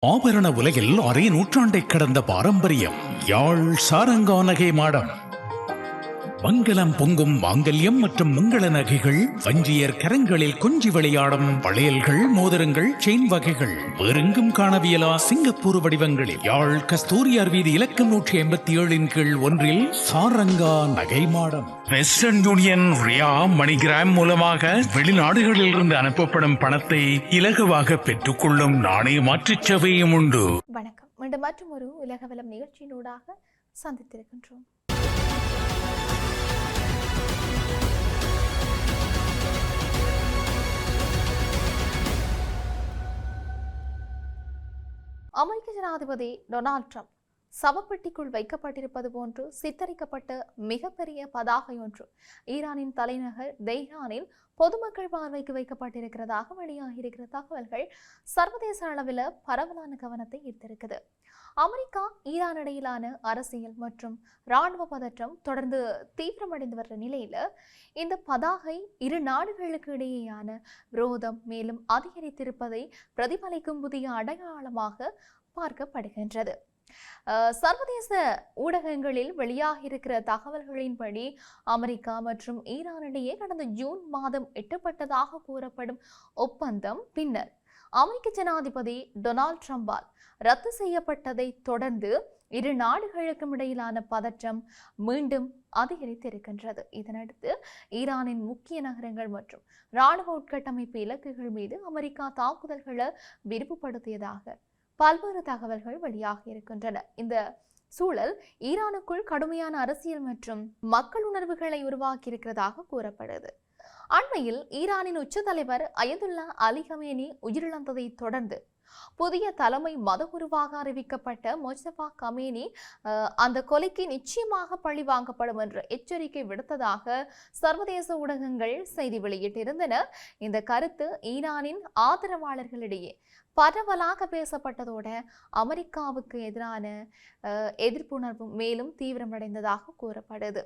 ஆபரண உலகில் அரை நூற்றாண்டை கடந்த பாரம்பரியம். யாழ் சாரங்கா நகை மாடம். மங்களம் பொங்கும் மாங்கல்யம் மற்றும் மங்கள நகைகள், வஞ்சியர் கரங்களில் கொஞ்சி விளையாடும் வளையல்கள், மோதிரங்கள், செயின் வகைகள் வேறெங்கும் காணவியலா சிங்கப்பூர் வடிவங்களில் யாழ் கஸ்தூரியார் வீதி இலக்கம் 187 கீழ் 1 சாரங்கா நகை மாடம். வெஸ்டர்ன் யூனியன், ரியா, மணிகிராம் மூலமாக வெளிநாடுகளில் இருந்து அனுப்பப்படும் பணத்தை இலகுவாக பெற்றுக்கொள்ளும் நாணய மாற்றுச் சேவையும் உண்டு. வணக்கம். மீண்டும் மற்றும் ஒரு உலகவலம் நிகழ்ச்சியினூடாக சந்தித்திருக்கின்றோம். அமெரிக்க ஜனாதிபதி டொனால்ட் ட்ரம்ப் சவப்பெட்டிக்குள் வைக்கப்பட்டிருப்பது போன்று சித்தரிக்கப்பட்ட மிகப்பெரிய பதாகை ஒன்று ஈரானின் தலைநகர் தெஹ்ரானில் பொதுமக்கள் பார்வைக்கு வைக்கப்பட்டிருக்கிறதாக வெளியாகியிருக்கிற தகவல்கள் சர்வதேச அளவில் பரவலான கவனத்தை ஈர்த்திருக்குது. அமெரிக்கா ஈரான் இடையிலான அரசியல் மற்றும் இராணுவ பதற்றம் தொடர்ந்து தீவிரமடைந்து வர்ற நிலையில இந்த பதாகை இரு நாடுகளுக்கு இடையேயான விரோதம் மேலும் அதிகரித்திருப்பதை பிரதிபலிக்கும் புதிய அடையாளமாக பார்க்கப்படுகின்றது. சர்வதேச ஊடகங்களில் வெளியாகியிருக்கிற தகவல்களின்படி அமெரிக்கா மற்றும் ஈரானிடையே கடந்த ஜூன் மாதம் எட்டப்பட்டதாக கூறப்படும் ஒப்பந்தம் பின்னர் அமெரிக்க ஜனாதிபதி டொனால்ட் ட்ரம்பால் ரத்து செய்யப்பட்டதை தொடர்ந்து இரு நாடுகளுக்கும் இடையிலான பதற்றம் மீண்டும் அதிகரித்திருக்கின்றது. இதனடுத்து ஈரானின் முக்கிய நகரங்கள் மற்றும் இராணுவ உட்கட்டமைப்பு இலக்குகள் மீது அமெரிக்கா தாக்குதல்களை விரிவுபடுத்தியதாக பல்வேறு தகவல்கள் வெளியாக இருக்கின்றன. இந்த சூழல் ஈரானுக்குள் கடுமையான அரசியல் மற்றும் மக்கள் உணர்வுகளை உருவாக்கி இருக்கிறதாக கூறப்படுது. அண்மையில் ஈரானின் உச்ச தலைவர் அயதுல்லா அலி கமேனி உயிரிழந்ததை தொடர்ந்து புதிய தலைமை மதகுருவாக அறிவிக்கப்பட்ட முஜ்தபா கமேனி அந்த கொலைக்கு நிச்சயமாக பழி வாங்கப்படும் என்ற எச்சரிக்கை விடுத்ததாக சர்வதேச ஊடகங்கள் செய்தி வெளியிட்டிருந்தன. இந்த கருத்து ஈரானின் ஆதரவாளர்களிடையே பரவலாக பேசப்பட்டதோட அமெரிக்காவுக்கு எதிரான எதிர்ப்புணர்வு மேலும் தீவிரமடைந்ததாக கூறப்படுது.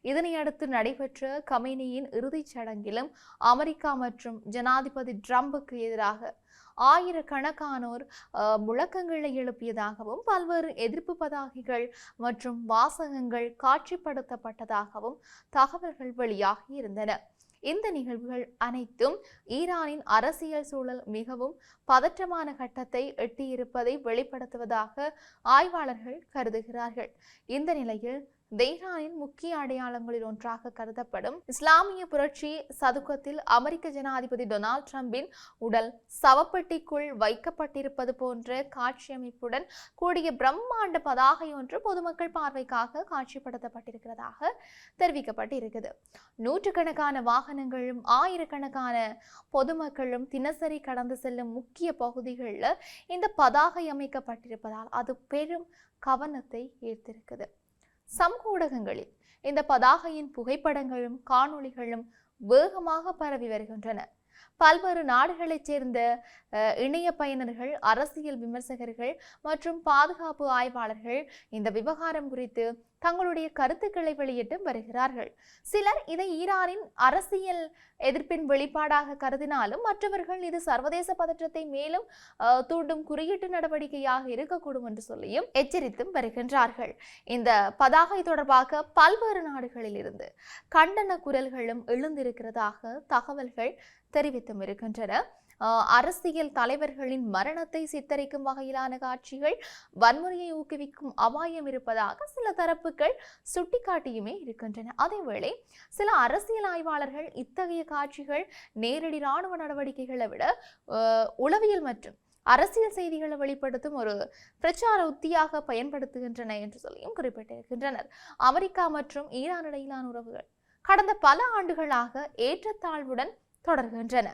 இதனையடுத்து நடைபெற்ற கமேனியின் இறுதிச் சடங்கிலும் அமெரிக்கா மற்றும் ஜனாதிபதி ட்ரம்புக்கு எதிராக ஆயிரக்கணக்கானோர் முழக்கங்களை எழுப்பியதாகவும் பல்வேறு எதிர்ப்பு பதாகைகள் மற்றும் வாசகங்கள் காட்சிப்படுத்தப்பட்டதாகவும் தகவல்கள் வெளியாகி இருந்தன. இந்த நிகழ்வுகள் அனைத்தும் ஈரானின் அரசியல் சூழல் மிகவும் பதற்றமான கட்டத்தை எட்டியிருப்பதை வெளிப்படுத்துவதாக ஆய்வாளர்கள் கருதுகிறார்கள். இந்த நிலையில் தெஹ்ரானின் முக்கிய அடையாளங்களில் ஒன்றாக கருதப்படும் இஸ்லாமிய புரட்சி சதுக்கத்தில் அமெரிக்க ஜனாதிபதி டொனால்ட் ட்ரம்பின் உடல் சவப்பெட்டிக்குள் வைக்கப்பட்டிருப்பது போன்ற காட்சியமைப்புடன் கூடிய பிரம்மாண்ட பதாகை ஒன்று பொதுமக்கள் பார்வைக்காக காட்சிப்படுத்தப்பட்டிருக்கிறதாக தெரிவிக்கப்பட்டிருக்கிறது. நூற்றுக்கணக்கான வாகனங்களும் ஆயிரக்கணக்கான பொதுமக்களும் தினசரி கடந்து செல்லும் முக்கிய பகுதிகளில் இந்த பதாகை அமைக்கப்பட்டிருப்பதால் அது பெரும் கவனத்தை ஈர்த்திருக்குது. சமூக ஊடகங்களில் இந்த பதாகையின் புகைப்படங்களும் காணொளிகளும் வேகமாக பரவி வருகின்றன. பல்வேறு நாடுகளைச் சேர்ந்த இணைய பயனர்கள், அரசியல் விமர்சகர்கள் மற்றும் பாதுகாப்பு ஆய்வாளர்கள் இந்த விவகாரம் குறித்து தங்களுடைய கருத்துக்களை வெளியிட்டு வருகிறார்கள். சிலர் இதை ஈரானின் அரசியல் எதிர்ப்பின் வெளிப்பாடாக கருதினாலும் மற்றவர்கள் இது சர்வதேச பதற்றத்தை மேலும் தூண்டும் குறியீட்டு நடவடிக்கையாக இருக்கக்கூடும் என்று சொல்லியும் எச்சரித்தும் வருகின்றார்கள். இந்த பதாகை தொடர்பாக பல்வேறு நாடுகளில் இருந்து கண்டன குரல்களும் எழுந்திருக்கிறதாக தகவல்கள் தெரிவித்தும் இருக்கின்றன. அரசியல் தலைவர்களின் மரணத்தை சித்தரிக்கும் வகையிலான காட்சிகள் வன்முறையை ஊக்குவிக்கும் அபாயம் இருப்பதாக சில தரப்புகள் சுட்டிக்காட்டியுமே இருக்கின்றன. அதேவேளை சில அரசியல் ஆய்வாளர்கள் இத்தகைய காட்சிகள் நேரடி இராணுவ நடவடிக்கைகளை விட உளவியல் மற்றும் அரசியல் செய்திகளை வெளிப்படுத்தும் ஒரு பிரச்சார உத்தியாக பயன்படுத்துகின்றன என்று சொல்லியும் குறிப்பிட்டிருக்கின்றனர். அமெரிக்கா மற்றும் ஈரான் இடையிலான உறவுகள் கடந்த பல ஆண்டுகளாக ஏற்றத்தாழ்வுடன் தொடர்கின்றன.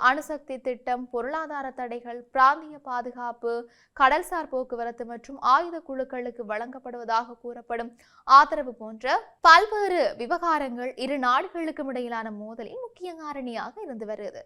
அணுசக்தி திட்டம், பொருளாதார தடைகள், பிராந்திய பாதுகாப்பு, கடல்சார் போக்குவரத்து மற்றும் ஆயுத குழுக்களுக்கு வழங்கப்படுவதாக கூறப்படும் ஆதரவு போன்ற பல்வேறு விவகாரங்கள் இரு நாடுகளுக்கும் இடையிலான மோதலின் முக்கிய காரணியாக இருந்து வருகிறது.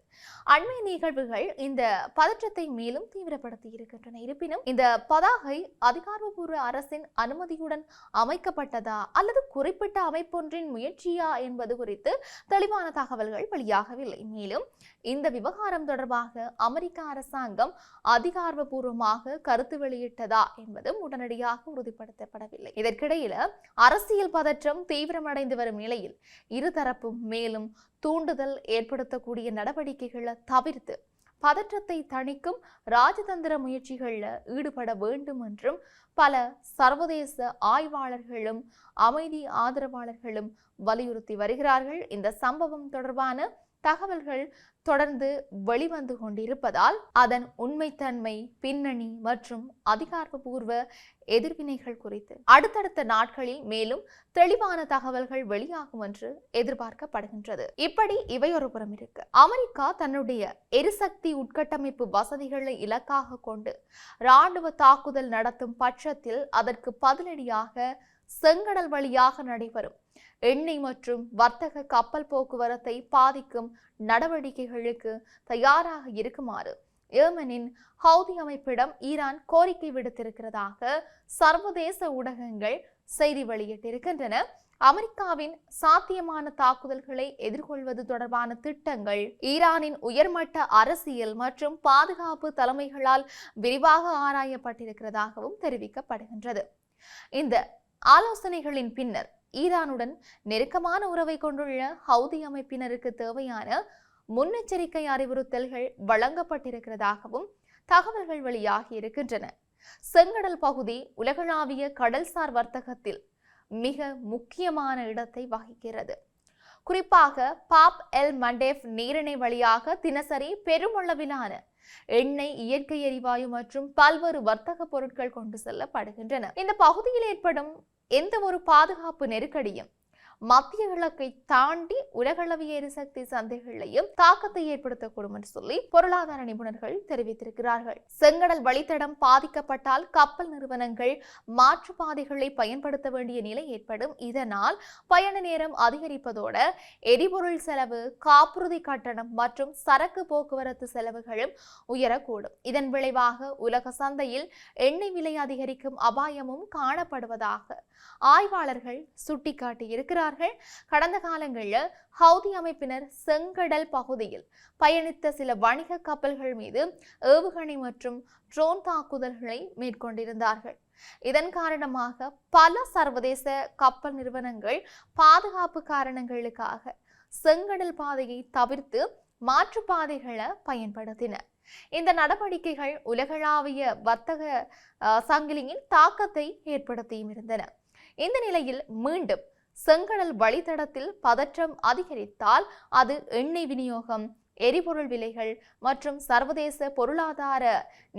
அண்மை நிகழ்வுகள் இந்த பதற்றத்தை மேலும் தீவிரப்படுத்தி இருக்கின்றன. இருப்பினும் இந்த பதாகை அதிகாரப்பூர்வ அரசின் அனுமதியுடன் அமைக்கப்பட்டதா அல்லது குறிப்பிட்ட அமைப்பொன்றின் முயற்சியா என்பது குறித்து தெளிவான தகவல்கள் வெளியாகவில்லை. மேலும் இந்த விவகாரம் தொடர்பாக அமெரிக்க அரசாங்கம் அதிகாரப்பூர்வமாக கருத்து வெளியிட்டதா என்பதும் உடனடியாக உறுதிப்படுத்தப்படவில்லை. இதற்கிடையில் அரசியல் பதற்றம் தீவிரமடைந்து வரும் நிலையில் இருதரப்பும் மேலும் தூண்டுதல் ஏற்படுத்தக்கூடிய நடவடிக்கைகளை தவிர்த்து பதற்றத்தை தணிக்கும் ராஜதந்திர முயற்சிகளில் ஈடுபட வேண்டும் என்றும் பல சர்வதேச ஆய்வாளர்களும் அமைதி ஆதரவாளர்களும் வலியுறுத்தி வருகிறார்கள். இந்த சம்பவம் தொடர்பான தகவல்கள் தொடர்ந்து வெளிவந்து கொண்டிருப்பதால் அதன் உண்மைத்தன்மை, பின்னணி மற்றும் அதிகாரப்பூர்வ எதிர்வினைகள் குறித்து அடுத்தடுத்த நாட்களில் மேலும் தெளிவான தகவல்கள் வெளியாகும் என்று எதிர்பார்க்கப்படுகின்றது. இப்படி இவையொரு புறம் இருக்கு, அமெரிக்கா தன்னுடைய எரிசக்தி உட்கட்டமைப்பு வசதிகளை இலக்காக கொண்டு இராணுவ தாக்குதல் நடத்தும் பட்சத்தில் அதற்கு பதிலடியாக செங்கடல் வழியாக நடைபெறும் எண்ணெய் மற்றும் வர்த்தக கப்பல் போக்குவரத்தை பாதிக்கும் நடவடிக்கைகளுக்கு தயாராக இருக்குமாறு ஏமனின் ஹவுதி அமைப்பிடம் ஈரான் கோரிக்கை விடுத்திருக்கிறதாக சர்வதேச ஊடகங்கள் செய்தி வெளியிட்டிருக்கின்றன. அமெரிக்காவின் சாத்தியமான தாக்குதல்களை எதிர்கொள்வது தொடர்பான திட்டங்கள் ஈரானின் உயர்மட்ட அரசியல் மற்றும் பாதுகாப்பு தலைமைகளால் விரிவாக ஆராயப்பட்டிருக்கிறதாகவும் தெரிவிக்கப்படுகின்றது. இந்த ஆலோசனைகளின் பின்னர் ஈரானுடன் நெருக்கமான உறவை கொண்டுள்ள ஹவுதி அமைப்பினருக்கு தேவையான முன்னெச்சரிக்கை அறிவுறுத்தல்கள் வழங்கப்பட்டிருக்கிறதாகவும் தகவல்கள் வெளியாகி இருக்கின்றன. செங்கடல் பகுதி உலகளாவிய கடல்சார் வர்த்தகத்தில் மிக முக்கியமான இடத்தை வகிக்கிறது. குறிப்பாக பாப் எல் மண்டேப் நீரிணை வழியாக தினசரி பெருமளவிலான எண்ணெய், இயற்கை எரிவாயு மற்றும் பல்வேறு வர்த்தக பொருட்கள் கொண்டு செல்லப்படுகின்றன. இந்த பகுதியில் ஏற்படும் எந்த ஒரு பாதுகாப்பு நெருக்கடியும் மத்திய கிழக்கை தாண்டி உலகளவிய எரிசக்தி சந்தைகளையும் தாக்கத்தை ஏற்படுத்தக்கூடும் என்று சொல்லி பொருளாதார நிபுணர்கள் தெரிவித்திருக்கிறார்கள். செங்கடல் வழித்தடம் பாதிக்கப்பட்டால் கப்பல் நிறுவனங்கள் மாற்றுப்பாதைகளை பயன்படுத்த வேண்டிய நிலை ஏற்படும். இதனால் பயண நேரம் அதிகரிப்பதோட எரிபொருள் செலவு, காப்புறுதி கட்டணம் மற்றும் சரக்கு போக்குவரத்து செலவுகளும் உயரக்கூடும். இதன் விளைவாக உலக சந்தையில் எண்ணெய் விலை அதிகரிக்கும் அபாயமும் காணப்படுவதாக ஆய்வாளர்கள் சுட்டிக்காட்டியிருக்கிறார்கள். கடந்த காலங்களில் ஹவுதி அமைப்பினர் செங்கடல் பகுதியில் பயணித்த சில வணிக கப்பல்கள் மீது ஏவுகணை மற்றும் ட்ரோன் தாக்குதல்களை மேற்கொண்டிருந்தார்கள். இதன் காரணமாக பல சர்வதேச கப்பல் நிறுவனங்கள் பாதுகாப்பு காரணங்களுக்காக செங்கடல் பாதையை தவிர்த்து மாற்றுப்பாதைகளை பயன்படுத்தின. இந்த நடவடிக்கைகள் உலகளாவிய வர்த்தக சங்கிலியின் தாக்கத்தை ஏற்படுத்தியும் இருந்தன. இந்த நிலையில் மீண்டும் செங்கடல் வழித்தடத்தில் பதற்றம் அதிகரித்தால் அது எண்ணெய் விநியோகம், எரிபொருள் விலைகள் மற்றும் சர்வதேச பொருளாதார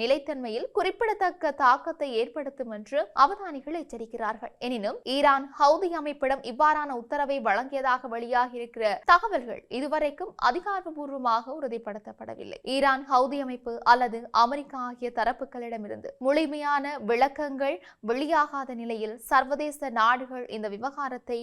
நிலைத்தன்மையில் குறிப்பிடத்தக்க தாக்கத்தை ஏற்படுத்தும் என்று அவதானிகள் எச்சரிக்கிறார்கள். எனினும் ஈரான் ஹவுதி அமைப்பிடம் இவ்வாறான உத்தரவை வழங்கியதாக வெளியாகி இருக்கிற தகவல்கள் இதுவரைக்கும் அதிகாரப்பூர்வமாக உறுதிப்படுத்தப்படவில்லை. ஈரான், ஹவுதி அமைப்பு அல்லது அமெரிக்கா ஆகிய தரப்புகளிடமிருந்து முழுமையான விளக்கங்கள் வெளியாகாத நிலையில் சர்வதேச நாடுகள் இந்த விவகாரத்தை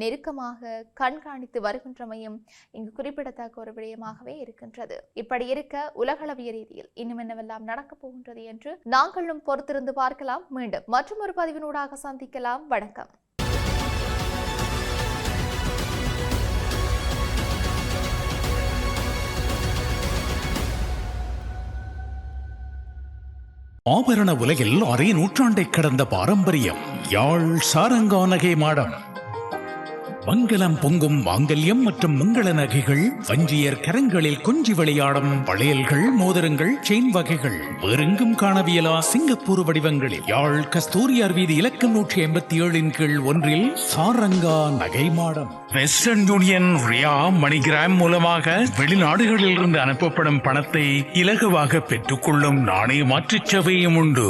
நெருக்கமாக கண்காணித்து வருகின்றமையும் இங்கு குறிப்பிடத்தக்க ஒரு விடயமாகவே இருக்கின்றது. இப்படி இருக்க உலகளவிய ரீதியில் இன்னும் என்னவெல்லாம் நடக்கப் போகின்றது என்று நாங்களும் பொறுத்திருந்து பார்க்கலாம். மீண்டும் மற்றொரு பதிவினூடாக சந்திக்கலாம். வணக்கம். ஆபரண உலகில் அரை நூற்றாண்டை கடந்த பாரம்பரியம் யாழ் சாரங்கானகை மாடம். மங்களம் பொங்கும் மாங்கல்யம் மற்றும் மங்கள நகைகள், வஞ்சியர் கரங்களில் கொஞ்சி விளையாடும் வளையல்கள், மோதிரங்கள், செயின் வகைகள் வேறெங்கும் காணவியலா சிங்கப்பூர் வடிவங்களில் யாழ் கஸ்தூரியார் வீதி இலக்கம் 187 கீழ் 1 சாரங்கா நகை மாடம். வெஸ்டர்ன் யூனியன், ரியா, மணிகிராம் மூலமாக வெளிநாடுகளில் இருந்து அனுப்பப்படும் பணத்தை இலகுவாக பெற்றுக்கொள்ளும் நாணய மாற்றுச் சேவையும் உண்டு.